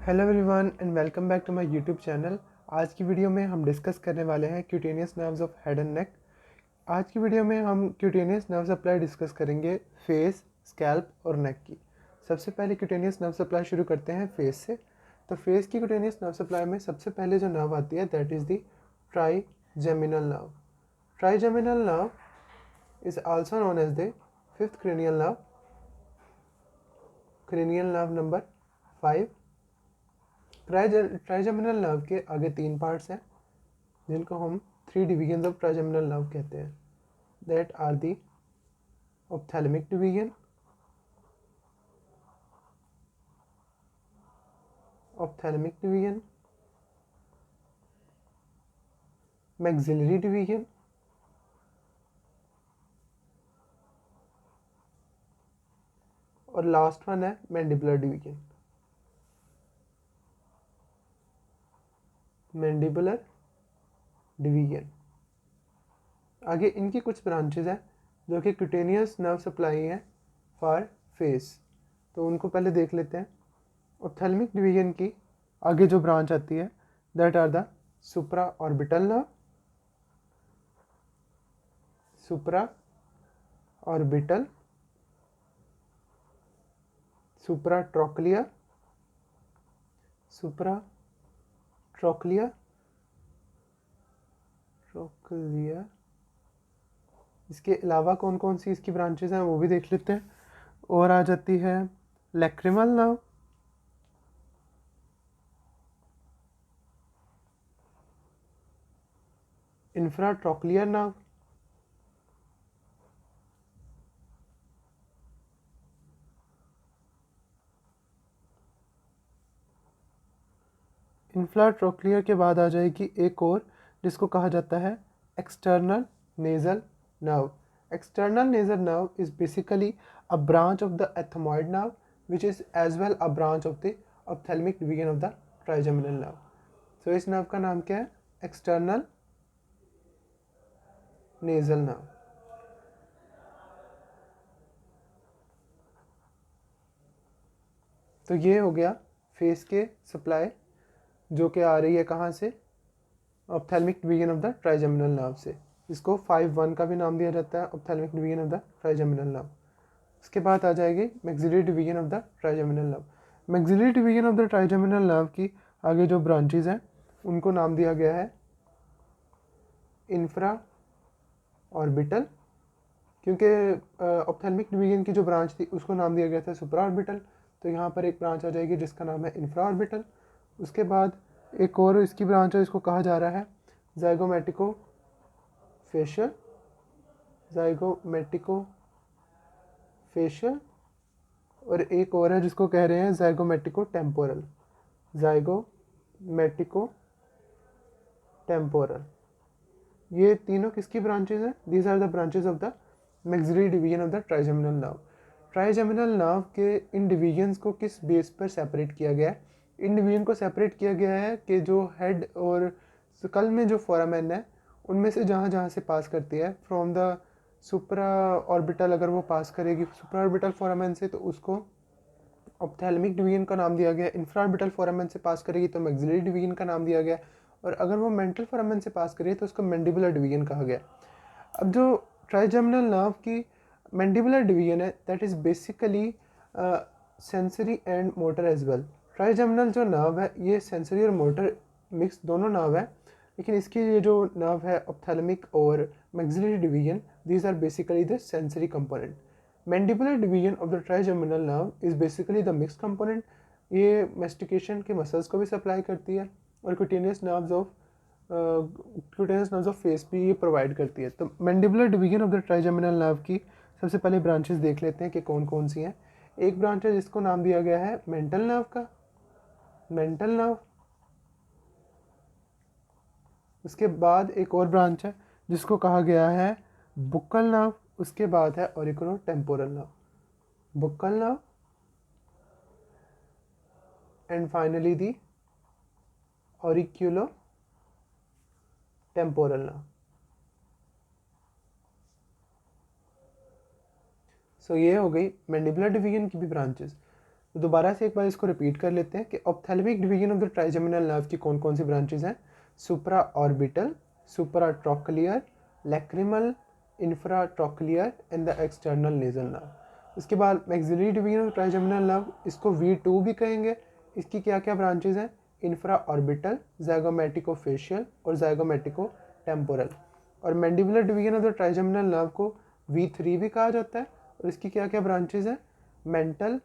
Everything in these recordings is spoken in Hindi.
Hello everyone and welcome back to my YouTube channel. आज की वीडियो में हम डिस्कस करने वाले हैं cutaneous nerves of head and neck. आज की वीडियो में हम क्यूटेनियस नर्व सप्लाई डिस्कस करेंगे फेस, स्कैल्प और नेक की। सबसे पहले क्यूटेनियस नर्व सप्लाई शुरू करते हैं फेस से। तो फेस की क्यूटेनियस नर्व सप्लाई में सबसे पहले जो नर्व आती है that is the trigeminal nerve. Trigeminal nerve is also known as the fifth cranial nerve number 5। Trigeminal nerve के आगे 3 पार्ट्स हैं जिनको हम 3 डिवीजन्स ऑफ ट्राइजेमिनल नर्व कहते हैं। That are the ophthalmic division, maxillary division और लास्ट वन है मैंडिबुलर डिवीजन। आगे इनकी कुछ ब्रांचेज हैं जो कि क्यूटेनियस नर्व सप्लाई है फॉर फेस, तो उनको पहले देख लेते हैं। ऑप्थेलमिक डिवीजन की आगे जो ब्रांच आती है that are the supraorbital nerve, supratrochlear, इसके अलावा कौन कौन सी इसकी ब्रांचेज हैं वो भी देख लेते हैं। और आ जाती है लैक्रिमल नर्व, इंफ्राट्रोक्लियर नर्व, इंफ्राट्रोक्लियर के बाद आ जाएगी एक और जिसको कहा जाता है external nasal nerve. External nasal nerve is basically a branch of the ethmoid nerve which is as well a branch of the ophthalmic division of the trigeminal nerve. तो इस नर्व का नाम क्या है? External nasal nerve. तो ये हो गया फेस के सप्लाई जो कि आ रही है कहाँ से? Ophthalmic division of the trigeminal nerve से। इसको 5-1 का भी नाम दिया जाता है, ophthalmic division of the trigeminal nerve. उसके बाद आ जाएगी maxillary division of the trigeminal nerve. Maxillary division of the trigeminal nerve की आगे जो ब्रांचेज हैं उनको नाम दिया गया है इंफ्रा ऑर्बिटल, क्योंकि ऑप्थेलमिक डिवीजन की जो ब्रांच थी उसको नाम दिया गया था सुप्रा ऑर्बिटल। तो यहाँ पर एक ब्रांच आ जाएगी जिसका नाम है इंफ्रा ऑर्बिटल। उसके बाद एक और इसकी ब्रांच है, इसको कहा जा रहा है ज़ाइगोमेटिको फेशियल, और एक और है जिसको कह रहे हैं ज़ाइगोमेटिको टेम्पोरल। ये तीनों किसकी ब्रांचेज हैं? These are the branches of the maxillary division of the trigeminal nerve. Trigeminal nerve के इन डिवीजन्स को किस बेस पर सेपरेट किया गया है? इन डिवीजन को सेपरेट किया गया है कि जो हेड और स्कल में जो फोरामेन है उनमें से जहाँ जहाँ से पास करती है फ्रॉम द सुप्रा ऑर्बिटल, अगर वो पास करेगी सुप्रा ऑर्बिटल फोरामेन से तो उसको ऑप्थेलमिक डिवीजन का नाम दिया गया। इंफ्रा ऑर्बिटल फोरामेन से पास करेगी तो मैक्सिलरी डिवीजन का नाम दिया गया, और अगर वो मेंटल फोरामेन से पास करेगी तो उसको मैंडिबुलर डिवीजन कहा गया। अब जो ट्राइजेमिनल नर्व की मैंडिबुलर डिवीजन है that is basically sensory and motor as well. Trigeminal जो नर्व है ये सेंसरी और मोटर मिक्स दोनों नर्व है, लेकिन इसकी ये जो नर्व है ऑप्थेलमिक और maxillary division these are basically the sensory component. Mandibular division of the trigeminal nerve is basically the mix component. ये मेस्टिकेशन के मसल्स को भी सप्लाई करती है और क्यूटेनियस नर्व्स ऑफ फेस भी ये प्रोवाइड करती है। तो mandibular division of the trigeminal nerve की सबसे पहले ब्रांचेस देख लेते हैं कि कौन कौन सी हैं। एक ब्रांच है जिसको नाम दिया गया है मेंटल नर्व। उसके बाद एक और ब्रांच है जिसको कहा गया है बुक्कल नर्व। उसके बाद है auriculo temporal nerve, and finally the auriculo temporal nerve. So ये हो गई मैंडिबुलर डिवीजन की भी ब्रांचेस। तो दोबारा से एक बार इसको रिपीट कर लेते हैं कि ophthalmic division of the trigeminal nerve की कौन कौन सी ब्रांचेज हैं? Supra orbital, supra trochlear, lacrimal, infra trochlear and the external nasal nerve. इसके बाद maxillary division of trigeminal nerve, इसको V2 भी कहेंगे। इसकी क्या क्या ब्रांचेज हैं? इंफ्रा ऑर्बिटल, ज़ाइगोमेटिको-फेशियल और ज़ाइगोमेटिको-टेम्पोरल। और mandibular division of the trigeminal nerve को V3 भी कहा जाता है। और इसकी क्या क्या ब्रांचेज हैं? Mental,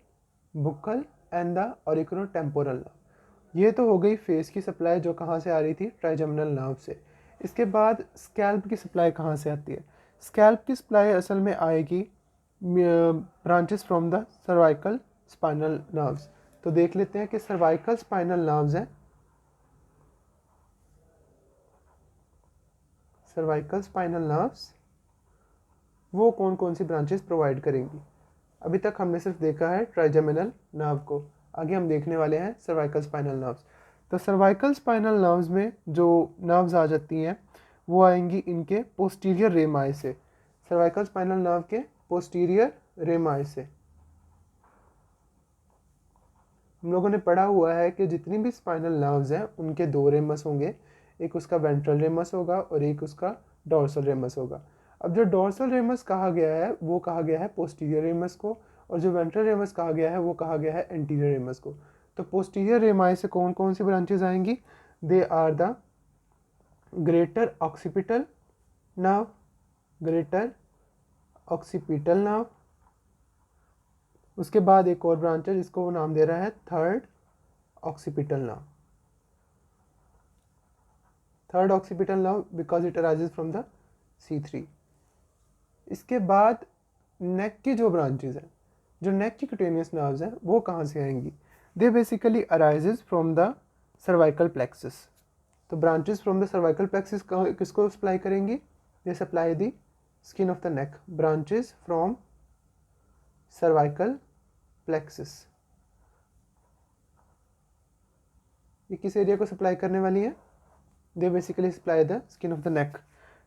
buccal and the auriculo-temporal nerve. ये तो हो गई फेस की सप्लाई जो कहाँ से आ रही थी? ट्राइजेमिनल नर्व से। इसके बाद स्कैल्प की सप्लाई कहाँ से आती है? स्कैल्प की सप्लाई असल में आएगी branches from the cervical spinal nerves. तो देख लेते हैं कि सर्वाइकल स्पाइनल नर्व्स हैं, सर्वाइकल स्पाइनल नर्व्स वो कौन कौन सी ब्रांचेस प्रोवाइड करेंगी। अभी तक हमने सिर्फ देखा है ट्राइजेमिनल नर्व को, आगे हम देखने वाले हैं सर्वाइकल स्पाइनल नर्व्स। तो सर्वाइकल स्पाइनल नर्व्स में जो नर्व्स आ जाती हैं वो आएंगी इनके पोस्टीरियर रेमाई से, सर्वाइकल स्पाइनल नर्व के पोस्टीरियर रेमाई से। हम लोगों ने पढ़ा हुआ है कि जितनी भी स्पाइनल नर्व्स हैं उनके दो रेमस होंगे, एक उसका वेंट्रल रेमस होगा और एक उसका डोर्सल रेमस होगा। अब जो डोर्सल रेमस कहा गया है वो कहा गया है पोस्टीरियर रेमस को, और जो वेंट्रल रेमस कहा गया है वो कहा गया है एंटीरियर रेमस को। तो पोस्टीरियर रेमाई से कौन कौन सी ब्रांचेज आएंगी? They are the greater occipital nerve, greater occipital nerve. उसके बाद एक और ब्रांच है जिसको वो नाम दे रहा है third occipital nerve, third occipital nerve because it arises from the C3। इसके बाद नेक की जो ब्रांचेज हैं, जो नेक की क्यूटेनियस नर्व्स हैं वो कहाँ से आएंगी? They basically arises from the cervical plexus. तो branches from the cervical plexus किसको सप्लाई करेंगी? They supply the skin of the neck, branches from cervical plexus. ये किस एरिया को सप्लाई करने वाली है? They basically supply the skin of the neck.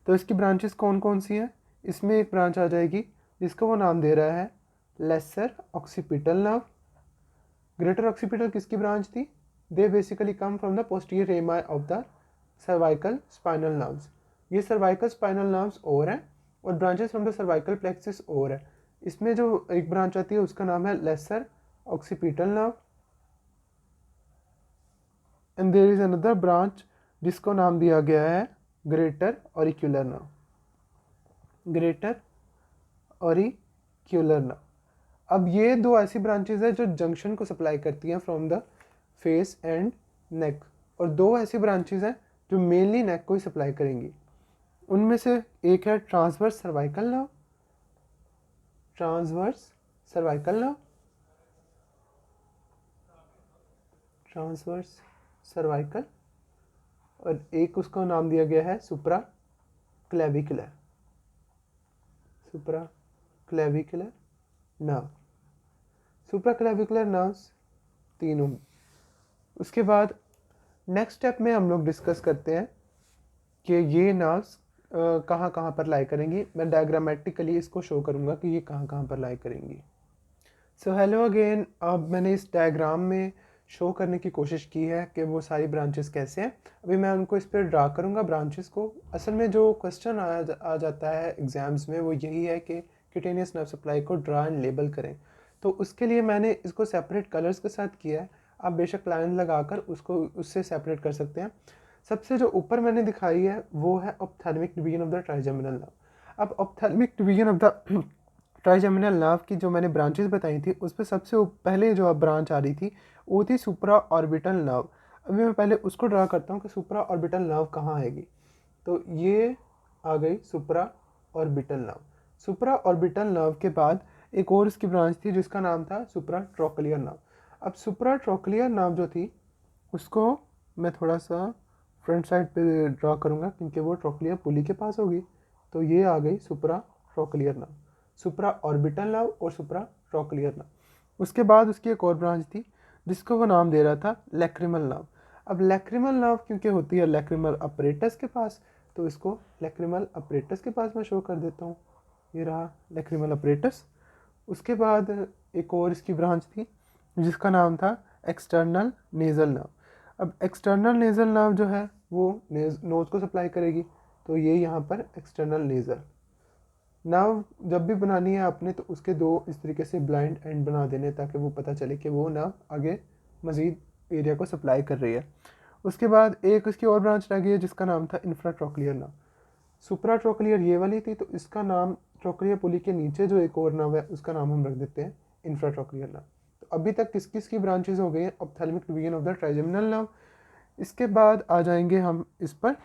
तो इसकी ब्रांचेस कौन कौन सी हैं? इसमें एक ब्रांच आ जाएगी जिसको वो नाम दे रहा है lesser occipital nerve. Greater occipital किसकी ब्रांच थी? They basically come from the posterior rami of the cervical spinal nerves. ये सर्वाइकल स्पाइनल नर्व्स और हैं और branches from the cervical plexus और है। इसमें जो एक ब्रांच आती है उसका नाम है lesser occipital nerve and there is another branch जिसको नाम दिया गया है greater auricular nerve, greater auricular nerve. अब ये दो ऐसी ब्रांचेस है जो जंक्शन को सप्लाई करती हैं from the face and neck, और दो ऐसी ब्रांचेस हैं जो मेनली नेक को ही सप्लाई करेंगी। उनमें से एक है transverse cervical nerve, transverse cervical nerve, transverse cervical, और एक उसका नाम दिया गया है सुप्रा क्लेविकुलर, सुप्रा क्लेविकुलर नर्व। सुप्रा क्लेविकुलर नर्व्स तीनों। उसके बाद नेक्स्ट स्टेप में हम लोग डिस्कस करते हैं कि ये नर्व्स कहाँ कहाँ पर लाई करेंगी। मैं डायग्रामेटिकली इसको शो करूँगा कि ये कहाँ कहाँ पर लाई करेंगी। So hello again. अब मैंने इस डायग्राम में शो करने की कोशिश की है कि वो सारी ब्रांचेस कैसे हैं। अभी मैं उनको इस पर ड्रा करूँगा ब्रांचेस को। असल में जो क्वेश्चन आ जाता है एग्ज़ाम्स में वो यही है कि क्यूटेनियस नर्व सप्लाई को ड्रा एंड लेबल करें। तो उसके लिए मैंने इसको सेपरेट कलर्स के साथ किया है। आप बेशक लाइन लगाकर उसको उससे सेपरेट कर सकते हैं। सबसे जो ऊपर मैंने दिखाई है वो है ophthalmic division of the trigeminal nerve. अब ophthalmic division of the trigeminal nerve की जो मैंने ब्रांचेस बताई थी उस पर सबसे पहले जो ब्रांच आ रही थी वो थी सुप्रा ऑर्बिटल नर्व। अभी मैं पहले उसको ड्रा करता हूँ कि सुप्रा ऑर्बिटल नर्व कहाँ आएगी। तो ये आ गई सुप्रा ऑर्बिटल नर्व। सुप्रा ऑर्बिटल नर्व के बाद एक और इसकी ब्रांच थी जिसका नाम था सुप्रा ट्रोक्लियर नर्व। अब सुप्रा ट्रोक्लियर नर्व जो थी उसको मैं थोड़ा सा फ्रंट साइड पे ड्रा करूँगा क्योंकि वो ट्रोक्लियर पुली के पास होगी। तो ये आ गई सुप्रा ट्रोक्लियर नर्व, सुप्रा ऑर्बिटल नर्व और सुप्रा ट्रोक्लियर नर्व। उसके बाद उसकी एक और ब्रांच थी जिसको वो नाम दे रहा था लैक्रिमल नर्व। अब लैक्रिमल नर्व क्योंकि होती है लैक्रिमल अपरेटस के पास, तो इसको लैक्रिमल अपरेटस के पास मैं शो कर देता हूँ। ये रहा लैक्रिमल अपरेटस। उसके बाद एक और इसकी ब्रांच थी जिसका नाम था एक्सटर्नल नेज़ल नर्व। अब एक्सटर्नल नेज़ल नर्व जो है वो नोज़ को सप्लाई करेगी, तो ये यहाँ पर एक्सटर्नल नेज़ल नर्व जब भी बनानी है आपने तो उसके दो इस तरीके से ब्लाइंड एंड बना देने ताकि वो पता चले कि वो नर्व आगे मज़ीद एरिया को सप्लाई कर रही है। उसके बाद एक उसकी और ब्रांच रह गई है जिसका नाम था इंफ्राट्रोक्लियर नर्व। सुप्राट्रोक्लियर ये वाली थी, तो इसका नाम ट्रोक्लियर पुली के नीचे जो एक और नर्व है उसका नाम हम रख देते हैं इंफ्राट्रोक्लियर नर्व। तो अभी तक किस किस की ब्रांचेज हो गई हैं ophthalmic division of the trigeminal nerve. इसके बाद आ जाएंगे हम इस पर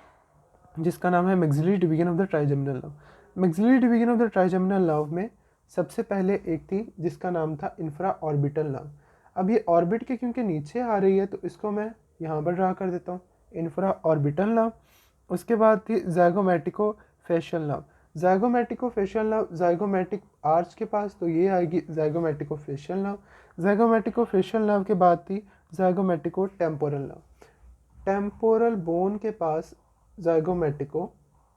जिसका नाम है maxillary division of the trigeminal nerve. Maxillary division of the trigeminal nerve में सबसे पहले एक थी जिसका नाम था इंफ्रा ऑर्बिटल नर्व। अब ये ऑर्बिट के क्योंकि नीचे आ रही है तो इसको मैं यहाँ पर ड्रा कर देता हूँ, इंफ्रा ऑर्बिटल नर्व। उसके बाद थी zygomatico facial nerve. Zygomatico facial nerve zygomatic arch के पास, तो ये आएगी zygomatico facial nerve. Zygomatico facial nerve के बाद थी zygomatico temporal nerve. Temporal bone के पास ज़ाइगोमेटिको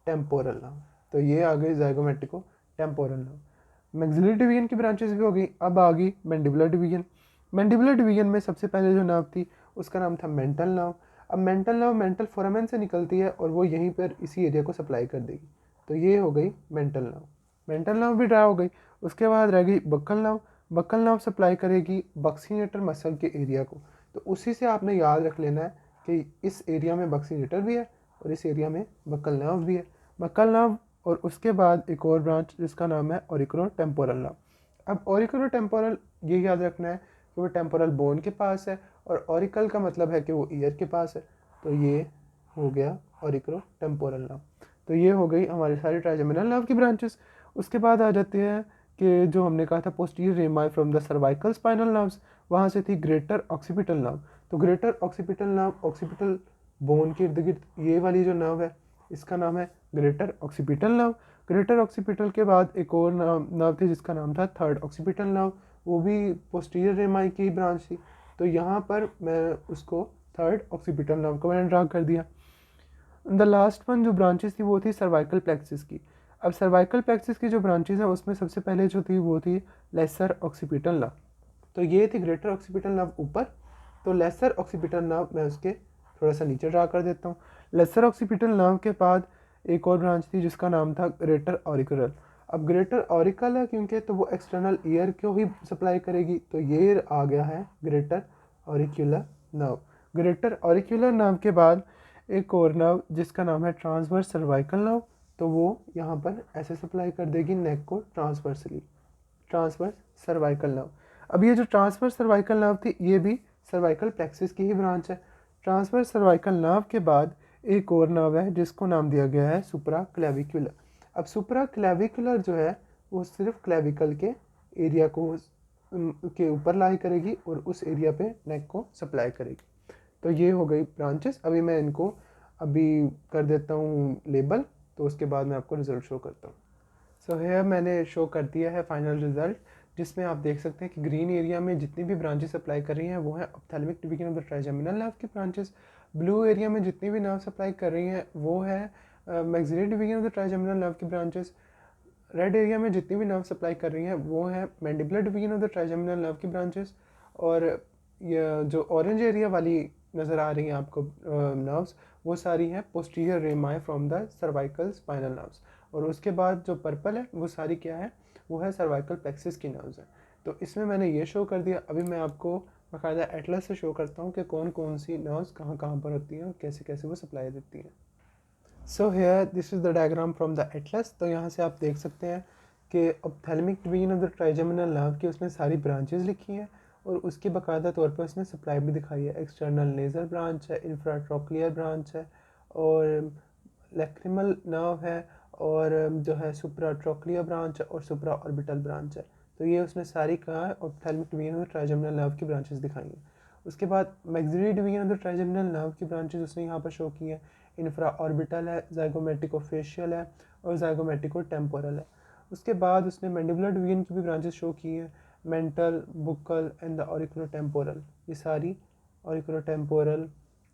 टेम्पोरल नर्व, तो ये आ गई zygomatico temporal nerve. Maxillary division की ब्रांचेस भी हो गई। अब आ गई मैंडिबुलर डिवीजन। मैंडिबुलर डिवीजन में सबसे पहले जो नर्व थी उसका नाम था मेंटल नर्व। अब मेंटल नर्व मेंटल फोरामेन से निकलती है और वो यहीं पर इसी एरिया को सप्लाई कर देगी, तो ये हो गई मेंटल नर्व। मेंटल नर्व भी ड्रा हो गई। उसके बाद रह गई buccal nerve. Buccal nerve supply करेगी बक्सीनेटर मसल के एरिया को, तो उसी से आपने याद रख लेना है कि इस एरिया में बक्सीनेटर भी है और इस एरिया में बक्कल नर्व भी है। बक्कल नर्व और उसके बाद एक और ब्रांच जिसका नाम है ऑरिकुलो टेम्पोरल नर्व। अब ऑरिकुलो टेम्पोरल ये याद रखना है कि वो टेम्पोरल बोन के पास है और ऑरिकल का मतलब है कि वो ईयर के पास है, तो ये हो गया ऑरिकुलो टेम्पोरल नर्व। तो ये हो गई हमारी सारी ट्राइजेमिनल नर्व की ब्रांचेस। उसके बाद आ जाते हैं कि जो हमने कहा था posterior rami from the cervical spinal nerves, वहाँ से थी ग्रेटर ऑक्सीपिटल नर्व। तो greater occipital nerve occipital bone के इर्द गिर्द ये वाली जो नर्व है इसका नाम है greater occipital nerve. Greater occipital के बाद एक और नर्व थी जिसका नाम था थर्ड ऑक्सीपिटल नर्व, वो भी पोस्टीरियर रेमाई की ब्रांच थी, तो यहाँ पर मैं उसको थर्ड ऑक्सीपिटल नर्व को मैंने ड्रा कर दिया। द लास्ट वन जो ब्रांचेस थी वो थी सर्वाइकल प्लेक्सिस की। अब सर्वाइकल प्लेक्सिस की जो ब्रांचेस हैं उसमें सबसे पहले जो थी वो थी लेसर ऑक्सीपिटल नर्व। तो ये थी ग्रेटर ऑक्सीपिटल नर्व ऊपर, तो लेसर ऑक्सीपिटल नर्व मैं उसके थोड़ा सा नीचे ड्रा कर देता हूँ। लेसर ऑक्सीपिटल नर्व के बाद एक और ब्रांच थी जिसका नाम था ग्रेटर ऑरिकुलर। अब ग्रेटर ऑरिकल है क्योंकि तो वो एक्सटर्नल ईयर को ही सप्लाई करेगी, तो ये आ गया है greater auricular nerve. Greater auricular nerve के बाद एक और नर्व जिसका नाम है ट्रांसवर्स सर्वाइकल नर्व, तो वो यहाँ पर ऐसे सप्लाई कर देगी नेक को ट्रांसवर्सली, ट्रांसवर्स सर्वाइकल नर्व। अब ये जो ट्रांसवर्स सर्वाइकल नर्व थी ये भी सर्वाइकल प्लेक्सिस की ही ब्रांच है। ट्रांसवर्स सर्वाइकल नर्व के बाद एक और नर्व है जिसको नाम दिया गया है सुप्रा क्लेविकुलर। अब सुप्रा क्लेविकुलर जो है वो सिर्फ क्लेविकल के एरिया को के ऊपर लाई करेगी और उस एरिया पे नेक को सप्लाई करेगी। तो ये हो गई ब्रांचेस। अभी मैं इनको अभी कर देता हूँ लेबल, तो उसके बाद मैं आपको रिजल्ट शो करता हूँ। सो हेयर मैंने शो कर दिया है फाइनल रिजल्ट, जिसमें आप देख सकते हैं कि ग्रीन एरिया में जितनी भी ब्रांचेस अप्लाई कर रही हैं वो है ophthalmic division of the trigeminal nerve की ब्रांचेस। ब्लू एरिया में जितनी भी नर्व सप्लाई कर रही हैं वो है maxillary division of the trigeminal nerve की ब्रांचेस। रेड एरिया में जितनी भी नर्व सप्लाई कर रही हैं वो है mandibular division of the trigeminal nerve की ब्रांचेस। और ये जो ऑरेंज एरिया वाली नज़र आ रही हैं आपको नर्व्स, वो सारी हैं posterior rami from the cervical spinal nerves. और उसके बाद जो पर्पल है वो सारी क्या है, वो है सर्वाइकल प्लेक्सिस की नर्व्स हैं। तो इसमें मैंने ये शो कर दिया। अभी मैं आपको बाकायदा एटलस से शो करता हूँ कि कौन कौन सी नर्व्स कहाँ कहाँ पर होती हैं और कैसे कैसे वो सप्लाई देती हैं। So here this is the diagram from the Atlas. तो यहाँ से आप देख सकते हैं कि ophthalmic division of the trigeminal nerve की उसने सारी ब्रांचेस लिखी हैं और उसकी बाकायदा तौर पर उसने सप्लाई भी दिखाई है। एक्सटर्नल नेज़ल ब्रांच है, इंफ्राट्रोक्लियर ब्रांच है और लैक्रिमल नर्व है और जो है सुप्राट्रोक्लियर ब्रांच है और सुप्रा ऑर्बिटल ब्रांच है। तो ये उसने सारी कहा है ophthalmic division of the trigeminal nerve की ब्रांचेस दिखाई हैं। उसके बाद maxillary division of the trigeminal nerve की ब्रांचेस उसने यहाँ पर शो की है। इंफ्रा ऑर्बिटल है, ज़ाइगोमेटिकोफेशियल है और ज़ाइगोमेटिको टेम्पोरल है। उसके बाद उसने मैंडिबुलर डिवीजन की भी ब्रांचेस शो की हैं, mental, buccal and the auriculo temporal. ये सारी ऑरिकुलो टेम्पोरल,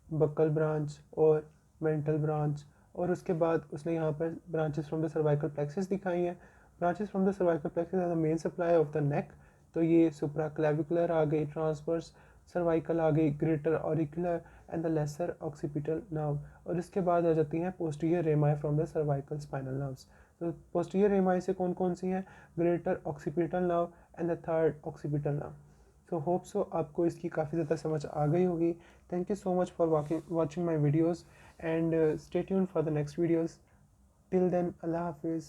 बक्कल ब्रांच और मेंटल ब्रांच। और उसके बाद उसने यहाँ पर branches from the cervical plexus दिखाई हैं। Branches from the cervical plexus are the main supply of the neck तो ये सुप्रा क्लेविकुलर आ गई, ट्रांसवर्स सर्वाइकल आ गई, greater auricular and the lesser occipital nerve. और इसके बाद आ जाती हैं posterior rami from the cervical spinal nerves. तो पोस्टीरियर रेमाई से कौन कौन सी हैं? Greater occipital nerve and the third occipital nerve. So hope so आपको इसकी काफ़ी ज़्यादा समझ आ गई होगी। Thank you so much for watching my videos and stay tuned for the next videos. Till then, अल्लाह हाफिज़।